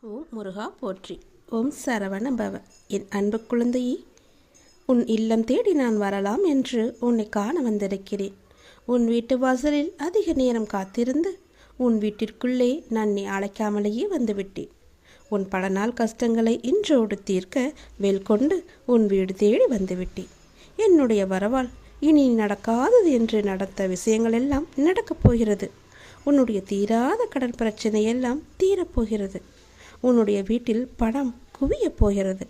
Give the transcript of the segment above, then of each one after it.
ஓம் முருகா போற்றி. ஓம் சரவண பவ. என் அன்பு குழந்தையே, உன் இல்லம் தேடி நான் வரலாம் என்று உன்னை காண வந்திருக்கிறேன். உன் வீட்டு வாசலில் அதிக நேரம் காத்திருந்து உன் வீட்டிற்குள்ளே நான் நீ அழைக்காமலேயே வந்துவிட்டேன். உன் பல நாள் கஷ்டங்களை இன்றோடு தீர்க்க கொண்டு உன் வீடு தேடி வந்துவிட்டேன். என்னுடைய வரவால் இனி நடக்காதது என்று நடந்த விஷயங்கள் எல்லாம் நடக்கப் போகிறது. உன்னுடைய தீராத கடன் பிரச்சனை எல்லாம் தீரப்போகிறது. உன்னுடைய வீட்டில் பணம் குவியப் போகிறது.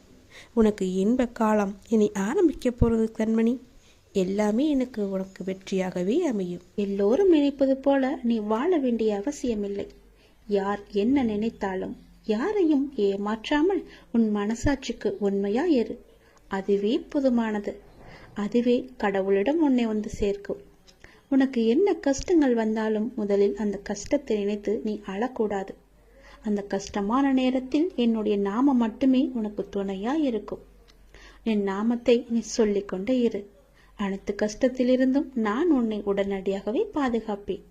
உனக்கு இன்ப காலம் இனி ஆரம்பிக்க போகிறது கண்மணி. எல்லாமே உனக்கு வெற்றியாகவே அமையும். எல்லோரும் நினைப்பது போல நீ வாழ வேண்டிய அவசியமில்லை. யார் என்ன நினைத்தாலும் யாரையும் ஏமாற்றாமல் உன் மனசாட்சிக்கு உண்மையாயிரு. அதுவே புதுமானது. அதுவே கடவுளிடம் உன்னை வந்து சேர்க்கும். உனக்கு என்ன கஷ்டங்கள் வந்தாலும் முதலில் அந்த கஷ்டத்தை நினைத்து நீ அழக்கூடாது. அந்த கஷ்டமான நேரத்தில் என்னுடைய நாமம் மட்டுமே உனக்கு துணையாய் இருக்கும். என் நாமத்தை நீ சொல்லிக்கொண்டே இரு. அனைத்து கஷ்டத்திலிருந்தும் நான் உன்னை உடனடியாகவே பாதுகாப்பேன்.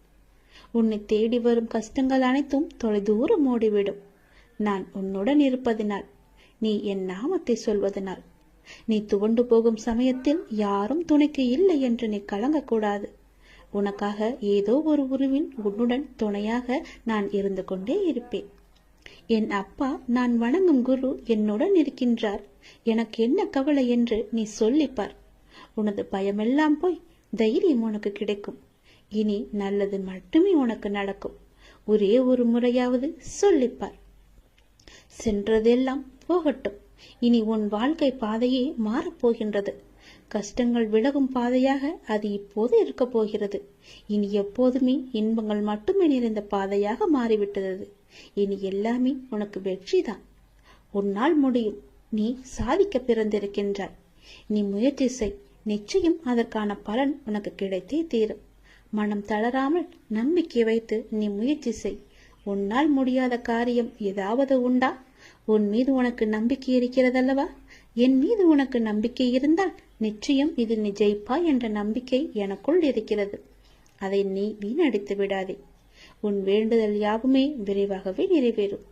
உன்னை தேடி வரும் கஷ்டங்கள் அனைத்தும் தொலைதூரம் ஓடிவிடும். நான் உன்னுடன் இருப்பதனால், நீ என் நாமத்தை சொல்வதனால். நீ துவண்டு போகும் சமயத்தில் யாரும் துணைக்கு இல்லை என்று நீ கலங்கக்கூடாது. உனக்காக ஏதோ ஒரு உருவில் உன்னுடன் துணையாக நான் இருந்து கொண்டே இருப்பேன். என் அப்பா, நான் வணங்கும் குரு என்னுடன் இருக்கின்றார், எனக்கு என்ன கவலை என்று நீ சொல்லிப்பார். உனது பயமெல்லாம் போய் தைரியம் உனக்கு கிடைக்கும். இனி நல்லது மட்டுமே உனக்கு நடக்கும். ஒரே ஒரு முறையாவது சொல்லிப்பார். சென்றதெல்லாம் போகட்டும். இனி உன் வாழ்க்கை பாதையே மாறப்போகின்றது. கஷ்டங்கள் விலகும் பாதையாக அது இப்போது இருக்க போகிறது. இனி எப்போதுமே இன்பங்கள் மட்டுமே நிறைந்த பாதையாக மாறிவிட்டது. இனி எல்லாமே உனக்கு வெற்றிதான். உன்னால் முடியும். நீ சாதிக்க பிறந்திருக்கின்றாய். நீ முயற்சி செய். நிச்சயம் அதற்கான பலன் உனக்கு கிடைத்தே தீரும். மனம் தளராமல் நம்பிக்கை வைத்து நீ முயற்சி செய். உன்னால் முடியாத காரியம் ஏதாவது உண்டா? உன் மீது உனக்கு நம்பிக்கை இருக்கிறதல்லவா? என் மீது உனக்கு நம்பிக்கை இருந்தால் நிச்சயம் இது நீ ஜெயிப்பாய் என்ற நம்பிக்கை எனக்குள் இருக்கிறது. அதை நீ வீணடித்து விடாதே. உன் வேண்டுதல் யாவுமே விரைவாகவே நிறைவேறும்.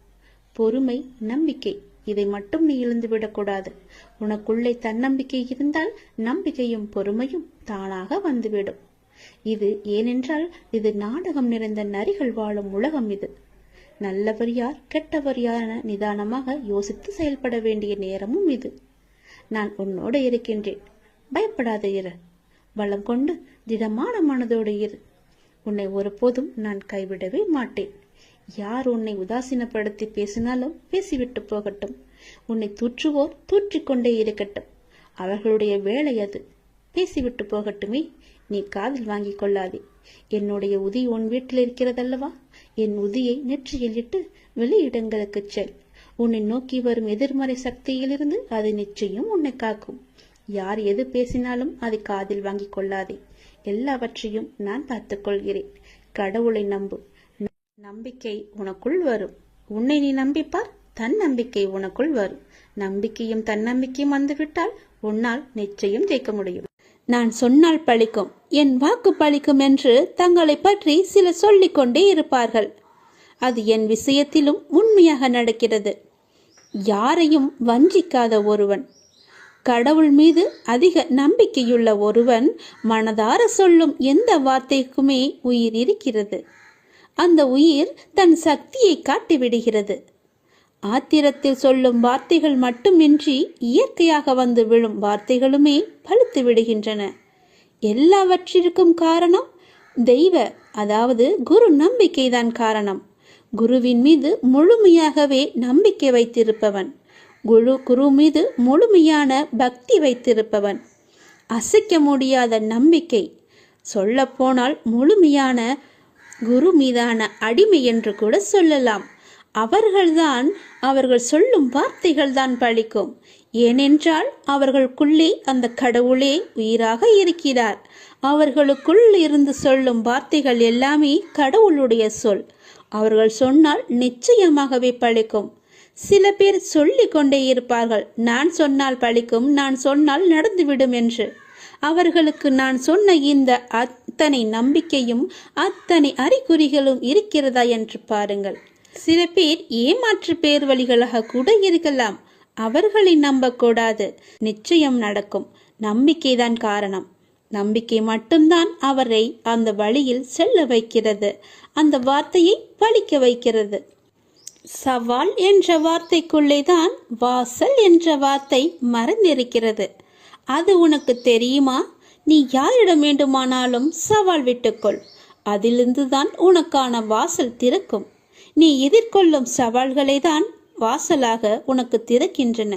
பொறுமை, நம்பிக்கை, இதை மட்டும் நீ இழந்துவிடக்கூடாது. உனக்குள்ளே தன்னம்பிக்கை இருந்தால் நம்பிக்கையும் பொறுமையும் தானாக வந்துவிடும். இது ஏனென்றால் இது நாடகம் நிறைந்த நரிகள் வாழும் உலகம். இது நல்லவர் யார் கெட்டவர் யார் என நிதானமாக யோசித்து செயல்பட வேண்டிய நேரமும் இது. நான் உன்னோடு இருக்கின்றேன். பயப்படாத இரு. பலம் கொண்டு திடமான மனதோடு இரு. உன்னை ஒருபோதும் நான் கைவிடவே மாட்டேன். யார் உன்னை உதாசீனப்படுத்தி பேசினாலும் பேசிவிட்டு போகட்டும். உன்னை தூற்றுவோர் தூற்றிக்கொண்டே இருக்கட்டும். அவர்களுடைய வேலை அது. பேசிவிட்டு போகட்டுமே. நீ காதில் வாங்கிக் கொள்ளாதே. என்னுடைய உதி உன் வீட்டில் இருக்கிறதல்லவா? என் உதியை நெற்றியில் இட்டு வெளியிடங்களுக்கு செல். உன்னை நோக்கி வரும் எதிர்மறை சக்தியிலிருந்து அது நிச்சயம் உன்னை காக்கும். யார் எது பேசினாலும் அதை காதில் வாங்கிக் கொள்ளாதே. எல்லாவற்றையும் நான் பார்த்துக் கொள்கிறேன். கடவுளை நம்பு. நம்பிக்கை உனக்குள் வரும். உன்னை நீ நம்பிப்பார். தன் நம்பிக்கை உனக்குள் வரும். நம்பிக்கையும் தன்னம்பிக்கையும் வந்துவிட்டால் உன்னால் நிச்சயம் ஜெயிக்க முடியும். நான் சொன்னால் பழிக்கும், என் வாக்கு பழிக்கும் என்று தங்களை பற்றி சிலர் சொல்லிக் கொண்டே இருப்பார்கள். அது என் விஷயத்திலும் உண்மையாக நடக்கிறது. யாரையும் வஞ்சிக்காத ஒருவன், கடவுள் மீது அதிக நம்பிக்கையுள்ள ஒருவன் மனதார சொல்லும் எந்த வார்த்தைக்குமே உயிர் இருக்கிறது. அந்த உயிர் தன் சக்தியை காட்டிவிடுகிறது. ஆத்திரத்தில் சொல்லும் வார்த்தைகள் மட்டுமின்றி இயற்கையாக வந்து விழும் வார்த்தைகளுமே பழுத்து விடுகின்றன. எல்லாவற்றிற்கும் காரணம் தெய்வ, அதாவது குரு நம்பிக்கைதான் காரணம். குருவின் மீது முழுமையாகவே நம்பிக்கை வைத்திருப்பவன், குரு மீது முழுமையான பக்தி வைத்திருப்பவன், அசைக்க முடியாத நம்பிக்கை, சொல்ல போனால் முழுமையான குரு மீதான அடிமை என்று கூட சொல்லலாம். அவர்கள் சொல்லும் வார்த்தைகள் தான் பழிக்கும். ஏனென்றால் அவர்களுக்குள்ளே அந்த கடவுளே உயிராக இருக்கிறார். அவர்களுக்குள் இருந்து சொல்லும் வார்த்தைகள் எல்லாமே கடவுளுடைய சொல். அவர்கள் சொன்னால் நிச்சயமாகவே பழிக்கும். சில பேர் சொல்லிக் கொண்டே இருப்பார்கள், நான் சொன்னால் பழிக்கும், நான் சொன்னால் நடந்துவிடும் என்று. அவர்களுக்கு நான் சொன்ன இந்த அத்தனை நம்பிக்கையும் அத்தனை அறிகுறிகளும் இருக்கிறதா என்று பாருங்கள். சில பேர் ஏமாற்று பேர் வழிகளாக கூட இருக்கலாம். அவர்களை நம்பக்கூடாது. நிச்சயம் நடக்கும். நம்பிக்கைதான் காரணம். நம்பிக்கை மட்டும்தான் அவரை அந்த வழியில் செல்ல வைக்கிறது. அந்த வார்த்தையை பலிக்க வைக்கிறது. சவால் என்ற வார்த்தைக்குள்ளேதான் வாசல் என்ற வார்த்தை மறைந்திருக்கிறது. அது உனக்கு தெரியுமா? நீ யாரிடம் வேண்டுமானாலும் சவால் விட்டுக்கொள். அதிலிருந்து தான் உனக்கான வாசல் திறக்கும். நீ எதிர்கொள்ளும் சவால்களை தான் வாசலாக உனக்கு திறக்கின்றன.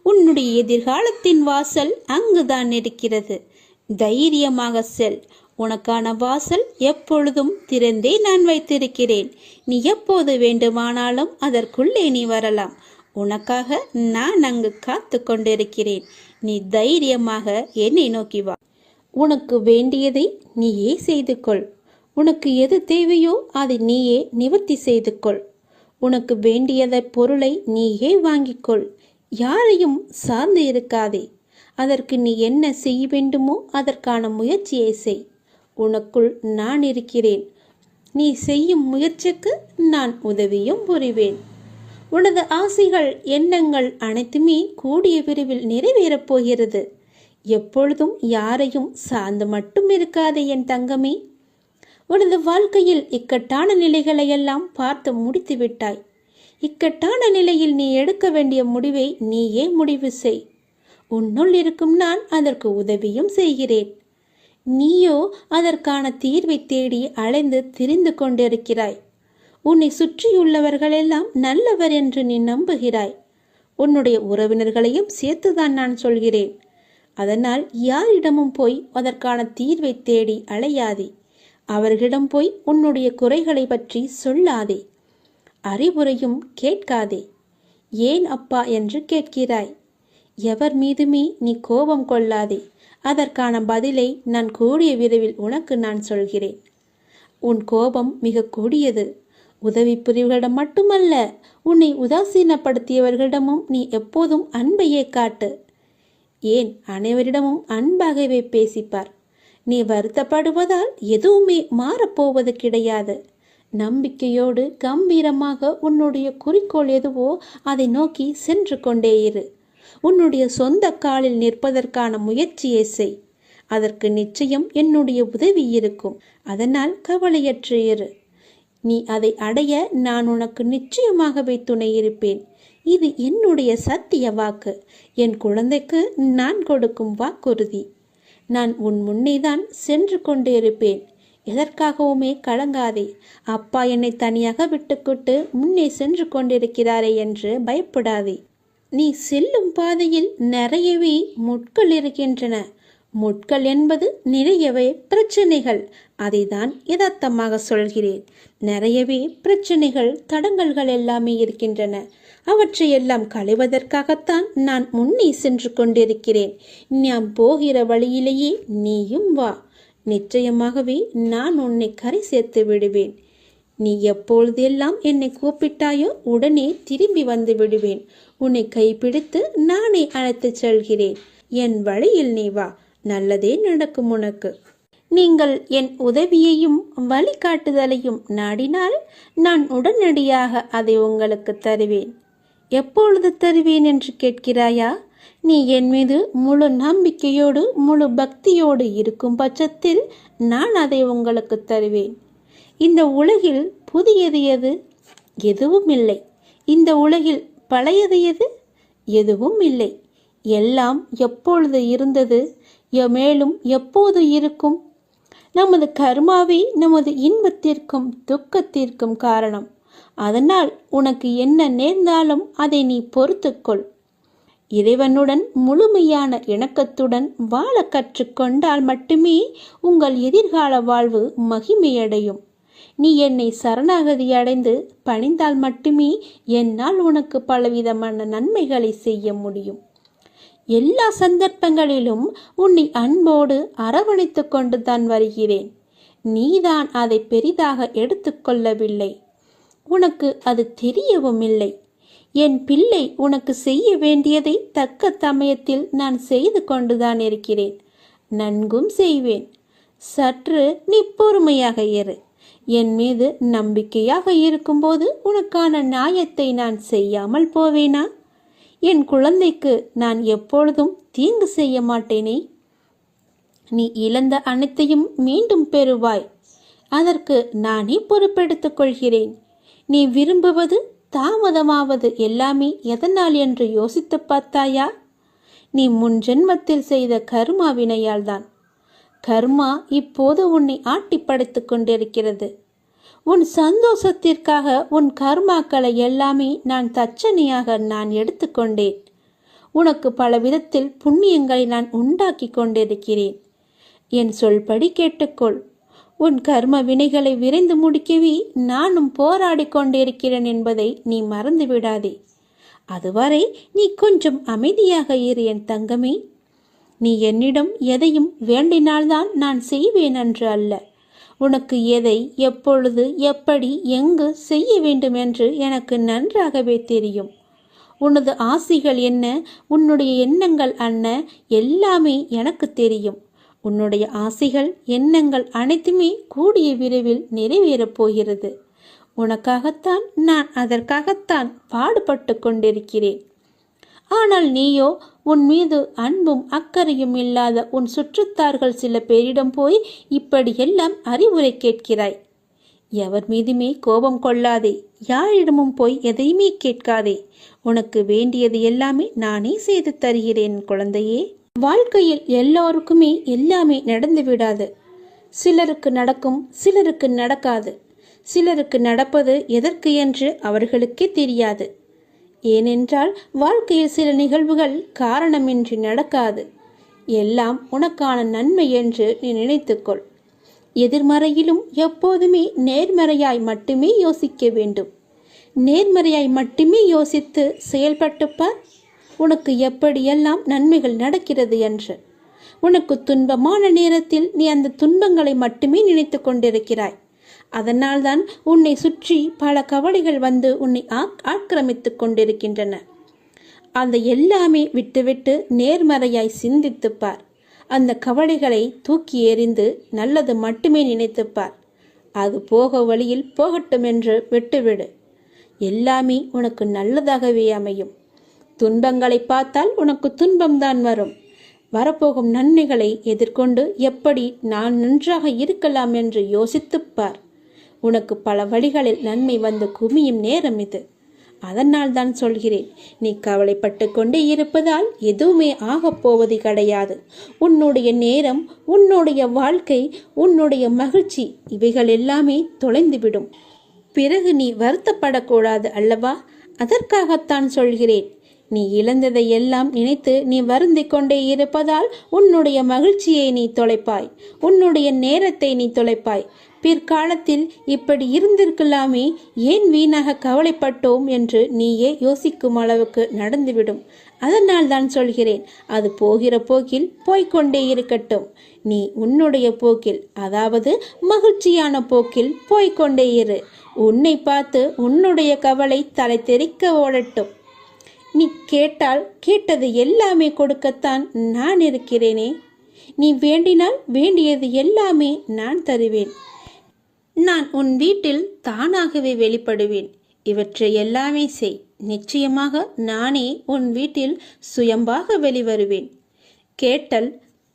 உன்னுடைய எதிர்காலத்தின் வாசல் அங்குதான் இருக்கிறது. தைரியமாக செல். உனக்கான வாசல் எப்பொழுதும் திறந்தே நான் வைத்திருக்கிறேன். நீ எப்போது வேண்டுமானாலும் அதற்குள்ளே நீ வரலாம். உனக்காக நான் அங்கு காத்து கொண்டிருக்கிறேன். நீ தைரியமாக என்னை நோக்கி வா. உனக்கு வேண்டியதை நீயே செய்து கொள். உனக்கு எது தேவையோ அதை நீயே நிவர்த்தி செய்து கொள். உனக்கு வேண்டியத பொருளை நீயே வாங்கிக்கொள். யாரையும் சார்ந்து இருக்காதே. அதற்கு நீ என்ன செய்ய வேண்டுமோ அதற்கான முயற்சியை செய். உனக்குள் நான் இருக்கிறேன். நீ செய்யும் முயற்சிக்கு நான் உதவியும் புரிவேன். உனது ஆசைகள் எண்ணங்கள் அனைத்துமே கூடிய விரைவில் நிறைவேறப் போகிறது. எப்பொழுதும் யாரையும் சார்ந்து மட்டும் இருக்காதே என் தங்கமே. உனது வாழ்க்கையில் இக்கட்டான நிலைகளை எல்லாம் பார்த்து முடித்து விட்டாய். இக்கட்டான நிலையில் நீ எடுக்க வேண்டிய முடிவை நீயே முடிவு செய். உன்னுள் இருக்கும் நான் அதற்கு உதவியும் செய்கிறேன். நீயோ அதற்கான தீர்வை தேடி அலைந்து திரிந்து கொண்டிருக்கிறாய். உன்னை சுற்றியுள்ளவர்களெல்லாம் நல்லவர் என்று நீ நம்புகிறாய். உன்னுடைய உறவினர்களையும் சேர்த்துதான் நான் சொல்கிறேன். அதனால் யாரிடமும் போய் அதற்கான தீர்வை தேடி அலையாதே. அவர்களிடம் போய் உன்னுடைய குறைகளை பற்றி சொல்லாதே. அறிவுரையும் கேட்காதே. ஏன் அப்பா என்று கேட்கிறாய். எவர் மீதுமே நீ கோபம் கொள்ளாதே. அதற்கான பதிலை நான் கூடிய விரைவில் உனக்கு நான் சொல்கிறேன். உன் கோபம் மிக கொடியது. உதவி புரிவர்களிடம் மட்டுமல்ல, உன்னை உதாசீனப்படுத்தியவர்களிடமும் நீ எப்போதும் அன்பையே காட்டு. ஏன் அனைவரிடமும் அன்பாகவே பேசிப்பார். நீ வருத்தப்படுவதால் எதுவுமே மாறப்போவது கிடையாது. நம்பிக்கையோடு கம்பீரமாக உன்னுடைய குறிக்கோள் எதுவோ அதை நோக்கி சென்று கொண்டே இரு. உன்னுடைய சொந்த காலில் நிற்பதற்கான முயற்சியை செய். அதற்கு நிச்சயம் என்னுடைய உதவி இருக்கும். அதனால் கவலையற்று இரு. நீ அதை அடைய நான் உனக்கு நிச்சயமாகவே துணை இருப்பேன். இது என்னுடைய சத்திய வாக்கு. என் குழந்தைக்கு நான் கொடுக்கும் வாக்குறுதி. நான் உன் முன்னேதான் சென்று கொண்டே இருப்பேன். எதற்காகவுமே கலங்காதே. அப்பா என்னை தனியாக விட்டுக்கொண்டு முன்னே சென்று கொண்டிருக்கிறாரே என்று பயப்படாதே. நீ செல்லும் பாதையில் நிறையவே முட்கள் இருக்கின்றன. முட்கள் என்பது நிறையவே பிரச்சனைகள். அதைதான் யதார்த்தமாக சொல்கிறேன். நிறையவே பிரச்சனைகள், தடங்கல்கள் எல்லாமே இருக்கின்றன. அவற்றையெல்லாம் களைவதற்காகத்தான் நான் முன்னே சென்று கொண்டிருக்கிறேன். நான் போகிற வழியிலேயே நீயும் வா. நிச்சயமாகவே நான் உன்னை கரை சேர்த்து விடுவேன். நீ எப்பொழுதெல்லாம் என்னை கூப்பிட்டாயோ உடனே திரும்பி வந்து விடுவேன். உன்னை கைப்பிடித்து நானே அழைத்துச் செல்கிறேன். என் வழியில் நீ வா. நல்லதே நடக்கும் உனக்கு. நீங்கள் என் உதவியையும் வழிகாட்டுதலையும் நாடினால் நான் உடனடியாக அதை உங்களுக்கு தருவேன். எப்பொழுது தருவேன் என்று கேட்கிறாயா? நீ என் மீது முழு நம்பிக்கையோடு முழு பக்தியோடு இருக்கும் பட்சத்தில் நான் அதை உங்களுக்கு தருவேன். இந்த உலகில் புதியது எது? எதுவும் இல்லை. இந்த உலகில் பழையது எது? எதுவும் இல்லை. எல்லாம் எப்பொழுது இருந்தது, மேலும் எப்போது இருக்கும். நமது கர்மாவே நமது இன்பத்திற்கும் துக்கத்திற்கும் காரணம். அதனால் உனக்கு என்ன நேர்ந்தாலும் அதை நீ பொறுத்துக்கொள். இறைவனுடன் முழுமையான இணக்கத்துடன் வாழ கற்றுக்கொண்டால் மட்டுமே உங்கள் எதிர்கால வாழ்வு மகிமையடையும். நீ என்னை சரணாகதி அடைந்து பணிந்தால் மட்டுமே என்னால் உனக்கு பலவிதமான நன்மைகளை செய்ய முடியும். எல்லா சந்தர்ப்பங்களிலும் உன்னை அன்போடு அரவணைத்து கொண்டு தான் வருகிறேன். நீதான் அதை பெரிதாக எடுத்துக்கொள்ளவில்லை. உனக்கு அது தெரியவும் இல்லை. என் பிள்ளை, உனக்கு செய்ய வேண்டியதை தக்க சமயத்தில் நான் செய்து கொண்டுதான் இருக்கிறேன். நன்கும் செய்வேன். சற்று நீ பொறுமையாக இரு. என் மீது நம்பிக்கையாக இருக்கும்போது உனக்கான நியாயத்தை நான் செய்யாமல் போவேனா? என் குழந்தைக்கு நான் எப்பொழுதும் தீங்கு செய்ய மாட்டேனே. நீ இழந்த அனைத்தையும் மீண்டும் பெறுவாய். அதற்கு நானே பொறுப்பெடுத்துக் கொள்கிறேன். நீ விரும்புவது தாமதமாவது எல்லாமே எதனால் என்று யோசித்து பார்த்தாயா? நீ முன் ஜென்மத்தில் செய்த கர்மா வினையால் தான். கர்மா இப்போது உன்னை ஆட்டி படைத்துக் கொண்டிருக்கிறது. உன் சந்தோஷத்திற்காக உன் கர்மாக்களை எல்லாமே நான் தட்சணையாக நான் எடுத்துக்கொண்டேன். உனக்கு பல விதத்தில் புண்ணியங்களை நான் உண்டாக்கி கொண்டிருக்கிறேன். என் சொல்படி கேட்டுக்கொள். உன் கர்ம வினைகளை விரைந்து முடிக்கவே நானும் போராடி கொண்டிருக்கிறேன் என்பதை நீ மறந்து விடாதே. அதுவரை நீ கொஞ்சம் அமைதியாக இரு என் தங்கமே. நீ என்னிடம் எதையும் வேண்டினால்தான் நான் செய்வேன் என்று அல்ல. உனக்கு எதை எப்பொழுது எப்படி எங்கு செய்ய வேண்டும் என்று எனக்கு நன்றாகவே தெரியும். உனது ஆசைகள் என்ன, உன்னுடைய எண்ணங்கள் என்ன, எல்லாமே எனக்கு தெரியும். உன்னுடைய ஆசைகள் எண்ணங்கள் அனைத்துமே கூடிய விரைவில் நிறைவேறப் போகிறது. உனக்காகத்தான் நான் அதற்காகத்தான் பாடுபட்டு கொண்டிருக்கிறேன். ஆனால் நீயோ உன் மீது அன்பும் அக்கறையும் இல்லாத உன் சுற்றத்தார்கள் சில பேரிடம் போய் இப்படியெல்லாம் அறிவுரை கேட்கிறாய். எவர் மீதுமே கோபம் கொள்ளாதே. யாரிடமும் போய் எதையுமே கேட்காதே. உனக்கு வேண்டியது எல்லாமே நானே செய்து தருகிறேன் குழந்தையே. வாழ்க்கையில் எல்லோருக்குமே எல்லாமே நடந்து விடாது. சிலருக்கு நடக்கும், சிலருக்கு நடக்காது. சிலருக்கு நடப்பது எதற்கு என்று அவர்களுக்கே தெரியாது. ஏனென்றால் வாழ்க்கையில் சில நிகழ்வுகள் காரணமின்றி நடக்காது. எல்லாம் உனக்கான நன்மை என்று நீ நினைத்துக்கொள். எதிர்மறையிலும் எப்போதுமே நேர்மறையாய் மட்டுமே யோசிக்க வேண்டும். நேர்மறையாய் மட்டுமே யோசித்து செயல்பட்டு பார். உனக்கு எப்படியெல்லாம் நன்மைகள் நடக்கிறது என்று. உனக்கு துன்பமான நேரத்தில் நீ அந்த துன்பங்களை மட்டுமே நினைத்து கொண்டிருக்கிறாய். அதனால்தான் உன்னை சுற்றி பல கவலைகள் வந்து உன்னை ஆக்கிரமித்துக் கொண்டிருக்கின்றன. அந்த எல்லாமே விட்டுவிட்டு நேர்மறையாய் சிந்தித்துப்பார். அந்த கவலைகளை தூக்கி எறிந்து நல்லது மட்டுமே நினைத்துப்பார். அது போக வழியில் போகட்டும் என்று விட்டுவிடு. எல்லாமே உனக்கு நல்லதாகவே அமையும். துன்பங்களை பார்த்தால் உனக்கு துன்பம்தான் வரும். வரப்போகும் நன்மைகளை எதிர்கொண்டு எப்படி நான் நன்றாக இருக்கலாம் என்று யோசித்துப்பார். உனக்கு பல வழிகளில் நன்மை வந்து குமியும் நேரம் இது. அதனால் தான் சொல்கிறேன், நீ கவலைப்பட்டு கொண்டே இருப்பதால் எதுவுமே ஆகப் போவது கிடையாது. உன்னுடைய நேரம், உன்னுடைய வாழ்க்கை, உன்னுடைய மகிழ்ச்சி இவைகள் எல்லாமே தொலைந்துவிடும். பிறகு நீ வருத்தப்படக்கூடாது அல்லவா? அதற்காகத்தான் சொல்கிறேன். நீ இழந்ததை எல்லாம் நினைத்து நீ வருந்திக் கொண்டே இருப்பதால் உன்னுடைய மகிழ்ச்சியை நீ தொலைப்பாய். உன்னுடைய நேரத்தை நீ தொலைப்பாய். பிற்காலத்தில் இப்படி இருந்திருக்கலாமே, ஏன் வீணாக கவலைப்பட்டோம் என்று நீயே யோசிக்கும் அளவுக்கு நடந்துவிடும். அதனால் தான் சொல்கிறேன், அது போகிற போக்கில் போய்கொண்டே இருக்கட்டும். நீ உன்னுடைய போக்கில், அதாவது மகிழ்ச்சியான போக்கில் போய்கொண்டே இரு. உன்னை பார்த்து உன்னுடைய கவலை தலை தெறிக்க ஓடட்டும். நீ கேட்டால் கேட்டது எல்லாமே கொடுக்கத்தான் நான் இருக்கிறேனே. நீ வேண்டினால் வேண்டியது எல்லாமே நான் தருவேன். நான் உன் வீட்டில் தானாகவே வெளிப்படுவேன். இவற்றை எல்லாமே செய். நிச்சயமாக நானே உன் வீட்டில் சுயம்பாக வெளிவருவேன். கேட்டல்,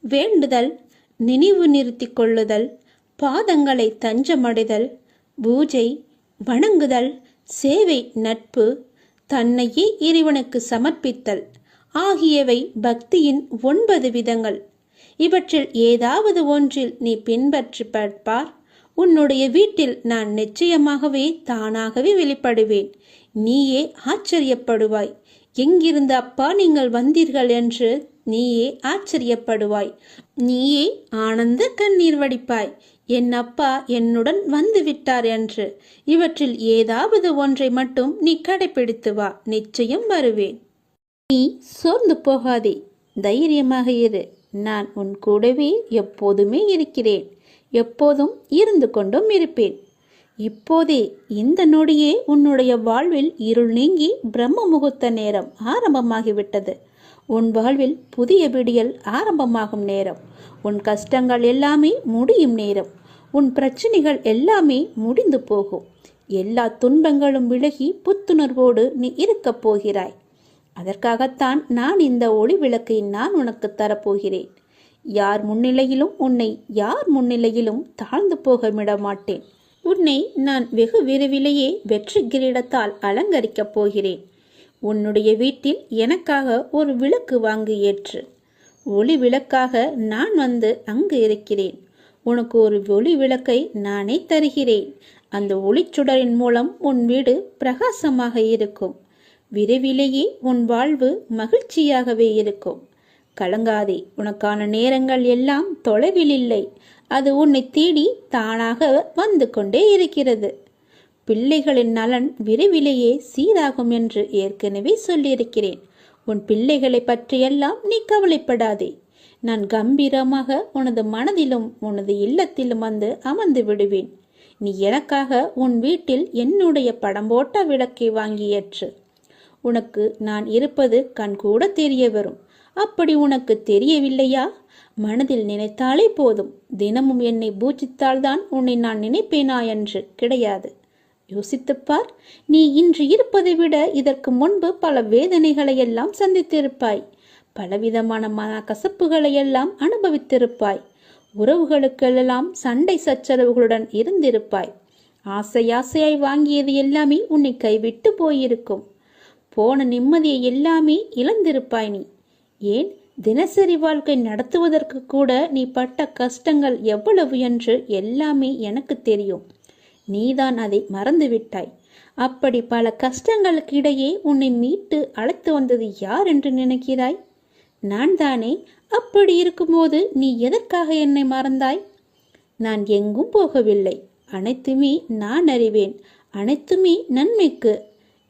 வேண்டுதல், நினைவு நிறுத்தி கொள்ளுதல், பாதங்களை தஞ்சமடைதல், பூஜை, வணங்குதல், சேவை, நட்பு, தன்னையே இறைவனுக்கு சமர்ப்பித்தல் ஆகியவை பக்தியின் 9 விதங்கள். இவற்றில் ஏதாவது ஒன்றில் நீ பின்பற்றி பார்ப்பார். உன்னுடைய வீட்டில் நான் நிச்சயமாகவே தானாகவே வெளிப்படுவேன். நீயே ஆச்சரியப்படுவாய். எங்கிருந்து அப்பா நீங்கள் வந்தீர்கள் என்று நீயே ஆச்சரியப்படுவாய். நீயே ஆனந்த கண்ணீர் வடிப்பாய். என் அப்பா என்னுடன் வந்து விட்டார் என்று. இவற்றில் ஏதாவது ஒன்றை மட்டும் நீ கடைபிடித்து வா. நிச்சயம் வருவேன். நீ சோர்ந்து போகாதே. தைரியமாக இரு. நான் உன் கூடவே எப்போதுமே இருக்கிறேன். எப்போதும் இருந்து கொண்டும் இருப்பேன். இப்போதே இந்த நொடியே உன்னுடைய வாழ்வில் இருள் நீங்கி பிரம்ம முகூர்த்த நேரம் ஆரம்பமாகிவிட்டது. உன் வாழ்வில் புதிய விடியல் ஆரம்பமாகும் நேரம். உன் கஷ்டங்கள் எல்லாமே முடியும் நேரம். உன் பிரச்சனைகள் எல்லாமே முடிந்து போகும். எல்லா துன்பங்களும் விலகி புத்துணர்வோடு நீ இருக்கப் போகிறாய். அதற்காகத்தான் நான் இந்த ஒளி விளக்கை நான் உனக்கு தரப்போகிறேன். யார் முன்னிலையிலும் உன்னை யார் முன்னிலையிலும் தாழ்ந்து போக விட மாட்டேன். உன்னை நான் வெகு விரைவிலேயே வெற்றி கிரீடத்தால் அலங்கரிக்கப் போகிறேன். உன்னுடைய வீட்டில் எனக்காக ஒரு விளக்கு வாங்கி ஏற்று. ஒளி விளக்காக நான் வந்து அங்கு இருக்கிறேன். உனக்கு ஒரு ஒளி விளக்கை நானே தருகிறேன். அந்த ஒளிச்சுடரின் மூலம் உன் வீடு பிரகாசமாக இருக்கும். விரைவிலேயே உன் வாழ்வு மகிழ்ச்சியாகவே இருக்கும். கலங்காதே, உனக்கான நேரங்கள் எல்லாம் தொலைவில் இல்லை. அது உன்னை தேடி தானாக வந்து கொண்டே இருக்கிறது. பிள்ளைகளின் நலன் விரைவிலேயே சீராகும் என்று ஏற்கனவே சொல்லியிருக்கிறேன். உன் பிள்ளைகளை பற்றியெல்லாம் நீ கவலைப்படாதே. நான் கம்பீரமாக உனது மனதிலும் உனது இல்லத்திலும் வந்து அமர்ந்து விடுவேன். நீ எனக்காக உன் வீட்டில் என்னுடைய படம் போட்ட விளக்கை வாங்கி ஏற்று. உனக்கு நான் இருப்பது கண்கூட தெரிய வரும். அப்படி உனக்கு தெரியவில்லையா? மனதில் நினைத்தாலே போதும். தினமும் என்னை பூஜித்தால்தான் உன்னை நான் நினைப்பேனா என்று கிடையாது. யோசித்துப்பார். நீ இன்று இருப்பதை விட இதற்கு முன்பு பல வேதனைகளை எல்லாம் சந்தித்திருப்பாய். பலவிதமான மனக்கசப்புகளை எல்லாம் அனுபவித்திருப்பாய். உறவுகளுக்கெல்லாம் சண்டை சச்சரவுகளுடன் இருந்திருப்பாய். ஆசையாய் வாங்கியது எல்லாமே உன்னை கைவிட்டு போயிருக்கும். போன நிம்மதியை எல்லாமே இழந்திருப்பாய் நீ. ஏன், தினசரி வாழ்க்கை நடத்துவதற்கு கூட நீ பட்ட கஷ்டங்கள் எவ்வளவு என்று எல்லாமே எனக்கு தெரியும். நீதான் அதை மறந்துவிட்டாய். அப்படி பல கஷ்டங்களுக்கு இடையே உன்னை மீட்டு அழைத்து வந்தது யார் என்று நினைக்கிறாய்? நான் தானே. அப்படி இருக்கும்போது நீ எதற்காக என்னை மறந்தாய்? நான் எங்கும் போகவில்லை. அனைத்துமே நான் அறிவேன். அனைத்துமே நன்மைக்கு.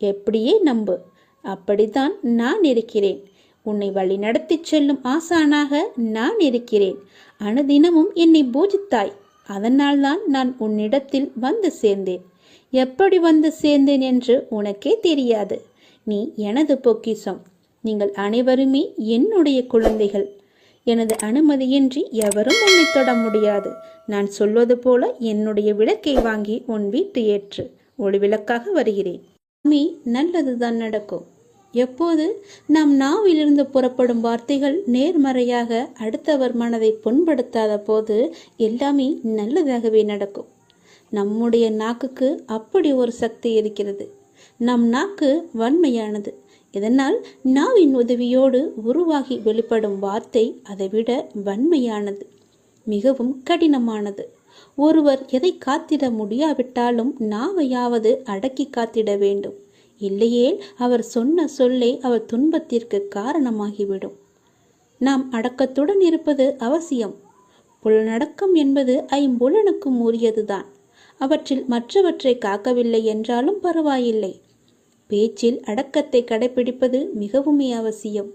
எப்படியே நம்பு. அப்படித்தான் நான் இருக்கிறேன். உன்னை வழி நடத்தி செல்லும் ஆசானாக நான் இருக்கிறேன். அனுதினமும் என்னை பூஜித்தாய். அதனால்தான் நான் உன்னிடத்தில் வந்து சேர்ந்தேன். எப்படி வந்து சேர்ந்தேன் என்று உனக்கே தெரியாது. நீ எனது பொக்கிஷம். நீங்கள் அனைவருமே என்னுடைய குழந்தைகள். எனது அனுமதியின்றி எவரும் உன்னை தொட முடியாது. நான் சொல்வது போல என்னுடைய விளக்கை வாங்கி உன் வீட்டு ஏற்று. ஒளி விளக்காக வருகிறேன். நல்லதுதான் நடக்கும். எப்போது நம் நாவிலிருந்து புறப்படும் வார்த்தைகள் நேர்மறையாக அடுத்தவர் மனதை புண்படுத்தாத போது எல்லாமே நல்லதாகவே நடக்கும். நம்முடைய நாக்குக்கு அப்படி ஒரு சக்தி இருக்கிறது. நம் நாக்கு வன்மையானது. இதனால் நாவின் உதவியோடு உருவாகி வெளிப்படும் வார்த்தை அதைவிட வன்மையானது, மிகவும் கடினமானது. ஒருவர் எதை காத்திட முடியாவிட்டாலும் நாவையாவது அடக்கி காத்திட வேண்டும். இல்லையேல் அவர் சொன்ன சொல்லை அவர் துன்பத்திற்கு காரணமாகிவிடும். நாம் அடக்கத்துடன் இருப்பது அவசியம். புலனடக்கம் என்பது ஐம்புலனுக்கும் உரியதுதான். அவற்றில் மற்றவற்றை காக்கவில்லை என்றாலும் பரவாயில்லை. பேச்சில் அடக்கத்தை கடைபிடிப்பது மிகவுமே அவசியம்.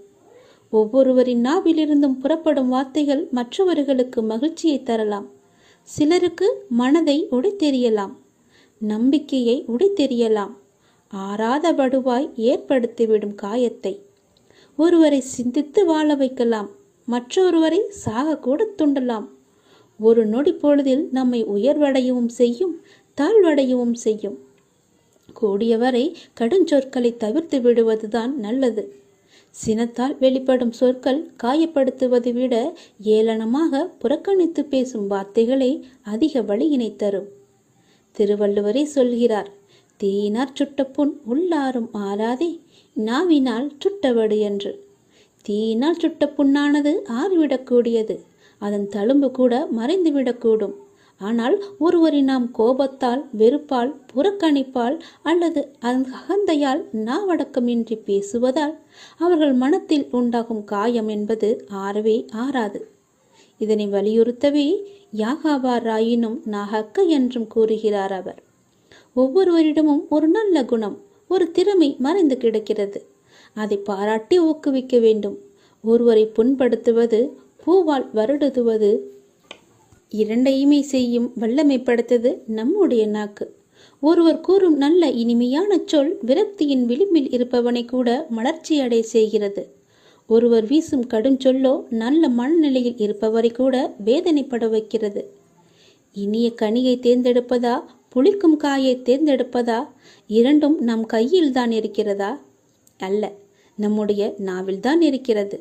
ஒவ்வொருவரின் நாவிலிருந்தும் புறப்படும் வார்த்தைகள் மற்றவர்களுக்கு மகிழ்ச்சியை தரலாம். சிலருக்கு மனதை உடைத்தெறியலாம், நம்பிக்கையை உடைத்தெறியலாம், ஆறாத வடுவாய் ஏற்படுத்திவிடும் காயத்தை. ஒருவரை சிந்தித்து வாழ வைக்கலாம், மற்றொருவரை சாக கூட தூண்டலாம். ஒரு நொடி பொழுதில் நம்மை உயர்வடையவும் செய்யும், தாழ்வடையவும் செய்யும். கூடியவரை கடுஞ்சொற்களை தவிர்த்து விடுவதுதான் நல்லது. சினத்தால் வெளிப்படும் சொற்கள் காயப்படுத்துவதை விட ஏளனமாக புறக்கணித்து பேசும் வார்த்தைகளே அதிக வலியினை தரும். திருவள்ளுவரே சொல்கிறார், தீயினார் சுட்ட புண் உள்ளாரும் ஆறாதே, நாவினால் சுட்டவடு என்று. தீயினால் சுட்ட புண்ணானது ஆறிவிடக்கூடியது. அதன் தழும்பு கூட மறைந்துவிடக்கூடும். ஆனால் ஒருவரை நாம் கோபத்தால், வெறுப்பால், புறக்கணிப்பால் அல்லது அகந்தையால் நாவடக்கமின்றி பேசுவதால் அவர்கள் மனத்தில் உண்டாகும் காயம் என்பது ஆறவே ஆறாது. இதனை வலியுறுத்தவே யாகாவாராயினும் நாகக்க என்றும் கூறுகிறார் அவர். ஒவ்வொருவரிடமும் ஒரு நல்ல குணம், ஒரு திறமை மறைந்து கிடக்கிறது. அதை பாராட்டி ஊக்குவிக்க வேண்டும். ஒருவரை புண்படுத்துவது, பூவால் வருடுதுவது இரண்டையுமே செய்யும் வல்லமை படைத்தது நம்முடைய நாக்கு. ஒருவர் கூறும் நல்ல இனிமையான சொல் விரக்தியின் விளிம்பில் இருப்பவனை கூட மலர்ச்சி அடைய செய்கிறது. ஒருவர் வீசும் கடும் சொல்லோ நல்ல மனநிலையில் இருப்பவரை கூட வேதனைப்பட வைக்கிறது. இனிய கனியை தேர்ந்தெடுப்பதா, புளிக்கும் காயை தேர்ந்தெடுப்பதா? இரண்டும் நம் கையில் தான் இருக்கிறதா? அல்ல, நம்முடைய நாவில்தான் இருக்கிறது.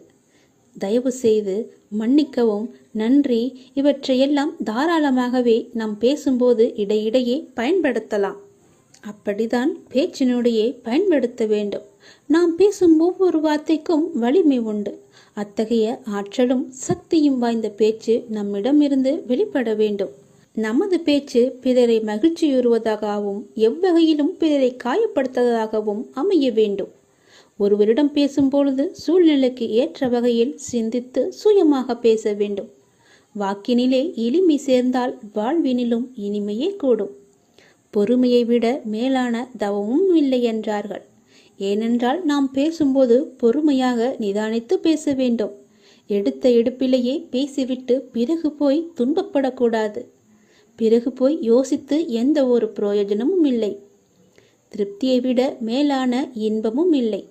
தயவு செய்து மன்னிக்கவும், நன்றி இவற்றையெல்லாம் தாராளமாகவே நாம் பேசும்போது இடையிடையே பயன்படுத்தலாம். அப்படிதான் பேச்சினுடையே பயன்படுத்த வேண்டும். நாம் பேசும் ஒவ்வொரு வார்த்தைக்கும் வலிமை உண்டு. அத்தகைய ஆற்றலும் சக்தியும் வாய்ந்த பேச்சு நம்மிடமிருந்து வெளிப்பட வேண்டும். நமது பேச்சு பிறரை மகிழ்ச்சியுறுவதாகவும் எவ்வகையிலும் பிறரை காயப்படுத்துவதாகவும் அமைய வேண்டும். ஒருவரிடம் பேசும்பொழுது சூழ்நிலைக்கு ஏற்ற வகையில் சிந்தித்து சுயமாக பேச வேண்டும். வாக்கினிலே எளிமை சேர்ந்தால் வாழ்வினிலும் இனிமையே கூடும். பொறுமையை விட மேலான தவமும் இல்லை என்றார்கள். ஏனென்றால் நாம் பேசும்போது பொறுமையாக நிதானித்து பேச வேண்டும். எடுத்த எடுப்பிலேயே பேசிவிட்டு பிறகு போய் துன்பப்படக்கூடாது. பிறகு போய் யோசித்து எந்த ஒரு பிரயோஜனமும் இல்லை. திருப்தியை விட மேலான இன்பமும் இல்லை.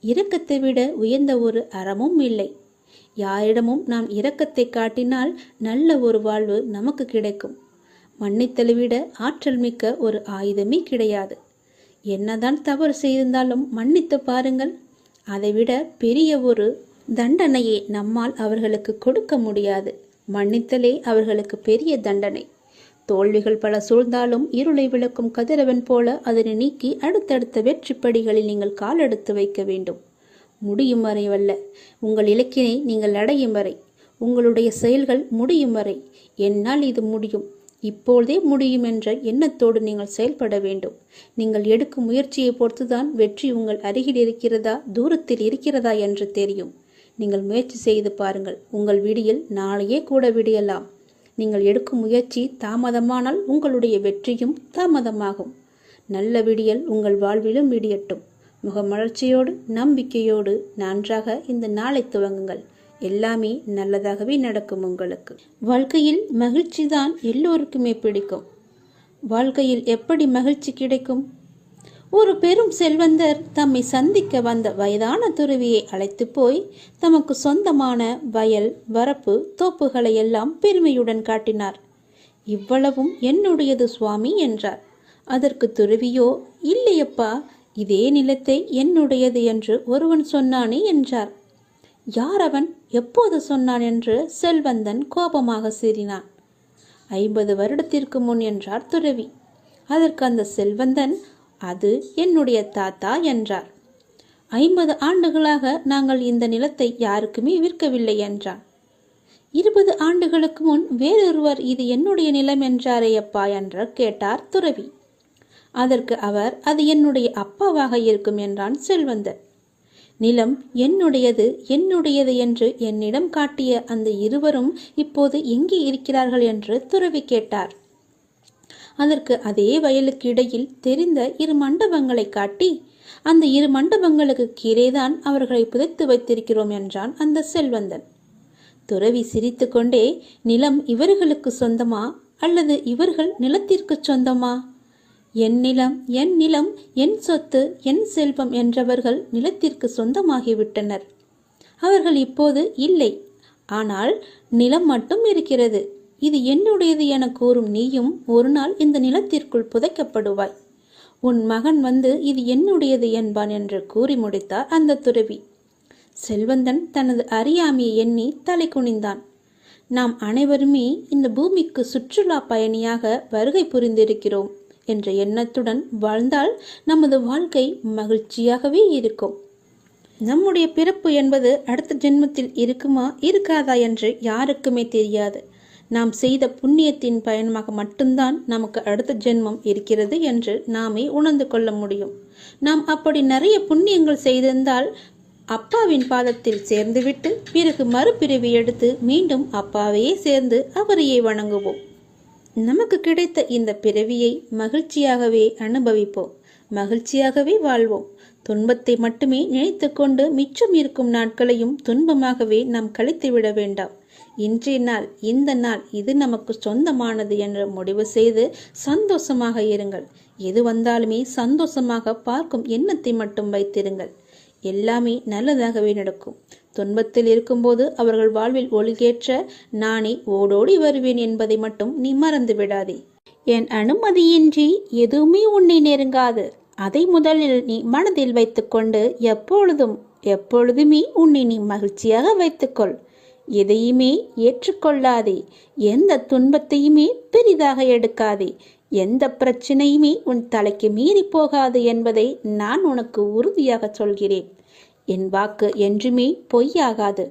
இரக்கத்தை விட உயர்ந்த ஒரு அறமும் இல்லை. யாரிடமும் நாம் இரக்கத்தை காட்டினால் நல்ல ஒரு வாழ்வு நமக்கு கிடைக்கும். மன்னித்தலை விட ஆற்றல் மிக்க ஒரு ஆயுதமே கிடையாது. என்னதான் தவறு செய்திருந்தாலும் மன்னித்து பாருங்கள். அதைவிட பெரிய ஒரு தண்டனையை நம்மால் அவர்களுக்கு கொடுக்க முடியாது. மன்னித்தலே அவர்களுக்கு பெரிய தண்டனை. தோல்விகள் பல சூழ்ந்தாலும் இருளை விளக்கும் கதிரவன் போல அதனை நீக்கி அடுத்தடுத்த வெற்றி படிகளில் நீங்கள் காலெடுத்து வைக்க வேண்டும். முடியும் வரைவல்ல, உங்கள் இலக்கினை நீங்கள் அடையும் வரை, உங்களுடைய செயல்கள் முடியும் வரை. என்னால் இது முடியும், இப்போதே முடியும் என்ற எண்ணத்தோடு நீங்கள் செயல்பட வேண்டும். நீங்கள் எடுக்கும் முயற்சியை பொறுத்துதான் வெற்றி உங்கள் அருகில் இருக்கிறதா தூரத்தில் இருக்கிறதா என்று தெரியும். நீங்கள் முயற்சி செய்து பாருங்கள். உங்கள் விடியல் நாளையே கூட விடியலாம். நீங்கள் எடுக்கும் முயற்சி தாமதமானால் உங்களுடைய வெற்றியும் தாமதமாகும். நல்ல விடியல் உங்கள் வாழ்விலும் விடியட்டும். முகமலர்ச்சியோடு நம்பிக்கையோடு நன்றாக இந்த நாளை துவங்குங்கள். எல்லாமே நல்லதாகவே நடக்கும் உங்களுக்கு. வாழ்க்கையில் மகிழ்ச்சி தான் எல்லோருக்குமே பிடிக்கும். வாழ்க்கையில் எப்படி மகிழ்ச்சி கிடைக்கும்? ஒரு பெரும் செல்வந்தர் தம்மை சந்திக்க வந்த வயதான துறவியை அழைத்து போய் தமக்கு சொந்தமான வயல், வரப்பு, தோப்புகளை எல்லாம் பெருமையுடன் காட்டினார். இவ்வளவும் என்னுடையது சுவாமி என்றார். அதற்கு துறவியோ, இல்லையப்பா, இதே நிலத்தை என்னுடையது என்று ஒருவன் சொன்னானே என்றார். யார் அவன்? எப்போது சொன்னான் என்று செல்வந்தன் கோபமாக சீறினான். 50 வருடத்திற்கு முன் என்றார் துறவி. அதற்கு அந்த செல்வந்தன், அது என்னுடைய தாத்தா என்றார். 50 ஆண்டுகளாக நாங்கள் இந்த நிலத்தை யாருக்குமே விற்கவில்லை என்றான். 20 ஆண்டுகளுக்கு முன் வேறொருவர் இது என்னுடைய நிலம் என்றாரே அப்பா என்று கேட்டார் துறவி. அதற்கு அவர், அது என்னுடைய அப்பாவாக இருக்கும் என்றான் செல்வந்தர். நிலம் என்னுடையது என்னுடையது என்று என்னிடம் காட்டிய அந்த இருவரும் இப்போது எங்கே இருக்கிறார்கள் என்று துறவி கேட்டார். அதற்கு அதே வயலுக்கு இடையில் தெரிந்த 2 மண்டபங்களை காட்டி, அந்த 2 மண்டபங்களுக்கு கீழேதான் அவர்களை புதைத்து வைத்திருக்கிறோம் என்றான் அந்த செல்வந்தன். துறவி சிரித்து கொண்டே, நிலம் இவர்களுக்கு சொந்தமா அல்லது இவர்கள் நிலத்திற்கு சொந்தமா? என் நிலம் என் நிலம், என் சொத்து என் செல்வம் என்றவர்கள் நிலத்திற்கு சொந்தமாகிவிட்டனர். அவர்கள் இப்போது இல்லை. ஆனால் நிலம் மட்டும் இருக்கிறது. இது என்னுடையது என கூறும் நீயும் ஒரு நாள் இந்த நிலத்திற்குள் புதைக்கப்படுவாய். உன் மகன் வந்து இது என்னுடையது என்பான் என்று கூறி முடித்தார் அந்த துறவி. செல்வந்தன் தனது அறியாமையை எண்ணி தலை குனிந்தான். நாம் அனைவருமே இந்த பூமிக்கு சுற்றுலா பயணியாக வருகை புரிந்திருக்கிறோம் என்ற எண்ணத்துடன் வாழ்ந்தால் நமது வாழ்க்கை மகிழ்ச்சியாகவே இருக்கும். நம்முடைய பிறப்பு என்பது அடுத்த ஜென்மத்தில் இருக்குமா இருக்காதா என்று யாருக்குமே தெரியாது. நாம் செய்த புண்ணியத்தின் பயணமாக மட்டும்தான் நமக்கு அடுத்த ஜென்மம் இருக்கிறது என்று நாமே உணர்ந்து கொள்ள முடியும். நாம் அப்படி நிறைய புண்ணியங்கள் செய்திருந்தால் அப்பாவின் பாதத்தில் சேர்ந்துவிட்டு பிறகு மறுபிறவி எடுத்து மீண்டும் அப்பாவையே சேர்ந்து அவரையே வணங்குவோம். நமக்கு கிடைத்த இந்த பிறவியை மகிழ்ச்சியாகவே அனுபவிப்போம், மகிழ்ச்சியாகவே வாழ்வோம். துன்பத்தை மட்டுமே நினைத்து கொண்டு மிச்சம் இருக்கும் நாட்களையும் துன்பமாகவே நாம் கழித்து விட வேண்டாம். இன்றைய நாள், இந்த நாள் இது நமக்கு சொந்தமானது என்று முடிவு செய்து சந்தோஷமாக இருங்கள். எது வந்தாலுமே சந்தோஷமாக பார்க்கும் எண்ணத்தை மட்டும் வைத்திருங்கள். எல்லாமே நல்லதாகவே நடக்கும். துன்பத்தில் இருக்கும்போது அவர்கள் வாழ்வில் ஒழுகேற்ற நானே ஓடோடி வருவேன் என்பதை மட்டும் நீ மறந்து விடாதே. என் அனுமதியின்றி எதுவுமே உன்னை நெருங்காது. அதை முதலில் நீ மனதில் வைத்துக்கொண்டு எப்பொழுதுமே உன்னை நீ மகிழ்ச்சியாக வைத்துக்கொள். எதையுமே ஏற்றுக்கொள்ளாதே. எந்த துன்பத்தையுமே பெரிதாக எடுக்காதே. எந்த பிரச்சனையுமே உன் தலைக்கு மீறி போகாது என்பதை நான் உனக்கு உறுதியாக சொல்கிறேன். என் வாக்கு என்றுமே பொய்யாகாது.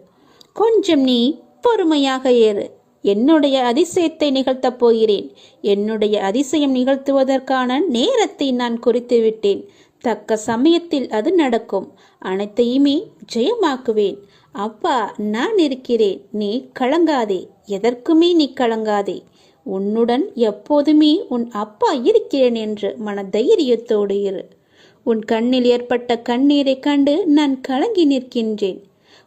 கொஞ்சம் நீ பொறுமையாக ஏறு. என்னுடைய அதிசயத்தை நிகழ்த்தப் போகிறேன். என்னுடைய அதிசயம் நிகழ்த்துவதற்கான நேரத்தை நான் குறித்து விட்டேன். தக்க சமயத்தில் அது நடக்கும். அனைத்தையுமே ஜெயமாக்குவேன். அப்பா நான் இருக்கிறேன். நீ கலங்காதே. எதற்குமே நீ கலங்காதே. உன்னுடன் எப்போதுமே உன் அப்பா இருக்கிறேன் என்று மன தைரியத்தோடு இரு. உன் கண்ணில் ஏற்பட்ட கண்ணீரை கண்டு நான் கலங்கி நிற்கின்றேன்.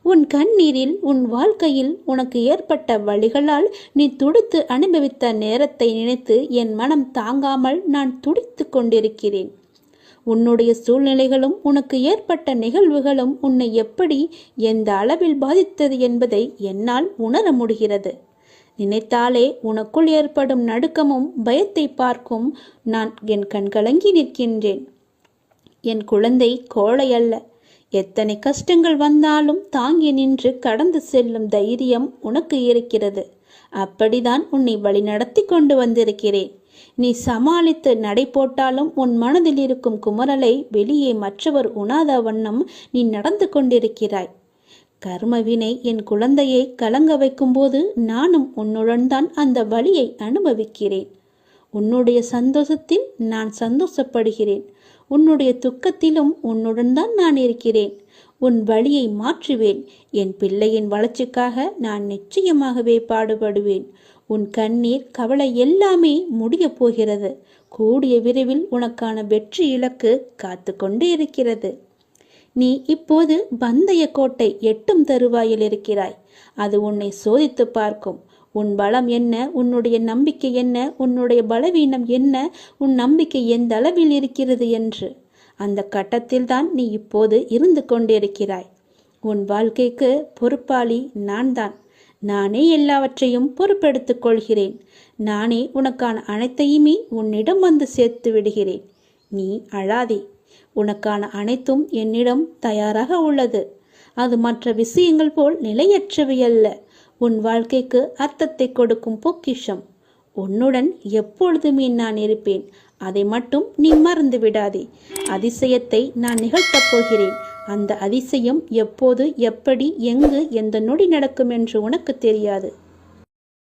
உன் கண்ணீரில் உன் வாழ்க்கையில் உனக்கு ஏற்பட்ட வழிகளால் நீ துடித்து அனுபவித்த நேரத்தை நினைத்து என் மனம் தாங்காமல் நான் துடித்து கொண்டிருக்கிறேன். உன்னுடைய சூழ்நிலைகளும் உனக்கு ஏற்பட்ட நிகழ்வுகளும் உன்னை எப்படி எந்த அளவில் பாதித்தது என்பதை என்னால் உணர முடிகிறது. நினைத்தாலே உனக்குள் ஏற்படும் நடுக்கமும் பயத்தை பார்க்கும் நான் என் கண்கலங்கி நிற்கின்றேன். என் குழந்தை கோழை அல்ல. எத்தனை கஷ்டங்கள் வந்தாலும் தாங்கி நின்று கடந்து செல்லும் தைரியம் உனக்கு இருக்கிறது. அப்படிதான் உன்னை வழி நடத்தி கொண்டு வந்திருக்கிறேன். நீ சமாளித்து நடை போட்டாலும் உன் மனதில் இருக்கும் குமரலை வெளியே மற்றவர் உணாத வண்ணம் நீ நடந்து கொண்டிருக்கிறாய். கர்மவினை என் குழந்தையை கலங்க வைக்கும்போது நானும் உன்னுடன் தான் அந்த வலியை அனுபவிக்கிறேன். உன்னுடைய சந்தோஷத்தில் நான் சந்தோஷப்படுகிறேன். உன்னுடைய துக்கத்திலும் உன்னுடன் தான் நான் இருக்கிறேன். உன் வலியை மாற்றுவேன். என் பிள்ளையின் வளர்ச்சிக்காக நான் நிச்சயமாகவே பாடுபடுவேன். உன் கண்ணீர் கவலை எல்லாமே முடியப் போகிறது. கூடிய விரைவில் உனக்கான வெற்றி இலக்கு காத்து கொண்டு இருக்கிறது. நீ இப்போது பந்தய கோட்டை எட்டும் தருவாயில் இருக்கிறாய். அது உன்னை சோதித்து பார்க்கும். உன் பலம் என்ன, உன்னுடைய நம்பிக்கை என்ன, உன்னுடைய பலவீனம் என்ன, உன் நம்பிக்கை எந்த அளவில் இருக்கிறது என்று. அந்த கட்டத்தில் தான் நீ இப்போது இருந்து கொண்டிருக்கிறாய். உன் வாழ்க்கைக்கு பொறுப்பாளி நான் தான். நானே எல்லாவற்றையும் பொறுப்பெடுத்துக் கொள்கிறேன். நானே உனக்கான அனைத்தையுமே உன்னிடம் வந்து சேர்த்து விடுகிறேன். நீ அழாதே. உனக்கான அனைத்தும் என்னிடம் தயாராக உள்ளது. அது மற்ற விஷயங்கள் போல் நிலையற்றவை அல்ல. உன் வாழ்க்கைக்கு அர்த்தத்தை கொடுக்கும் பொக்கிஷம். உன்னுடன் எப்பொழுதுமே நான் இருப்பேன். அதை மட்டும் நீ மறந்து விடாதே. அதிசயத்தை நான் நிகழ்த்தப் போகிறேன். அந்த அதிசயம் எப்போது, எப்படி, எங்கு, எந்த நொடி நடக்கும் என்று உனக்கு தெரியாது.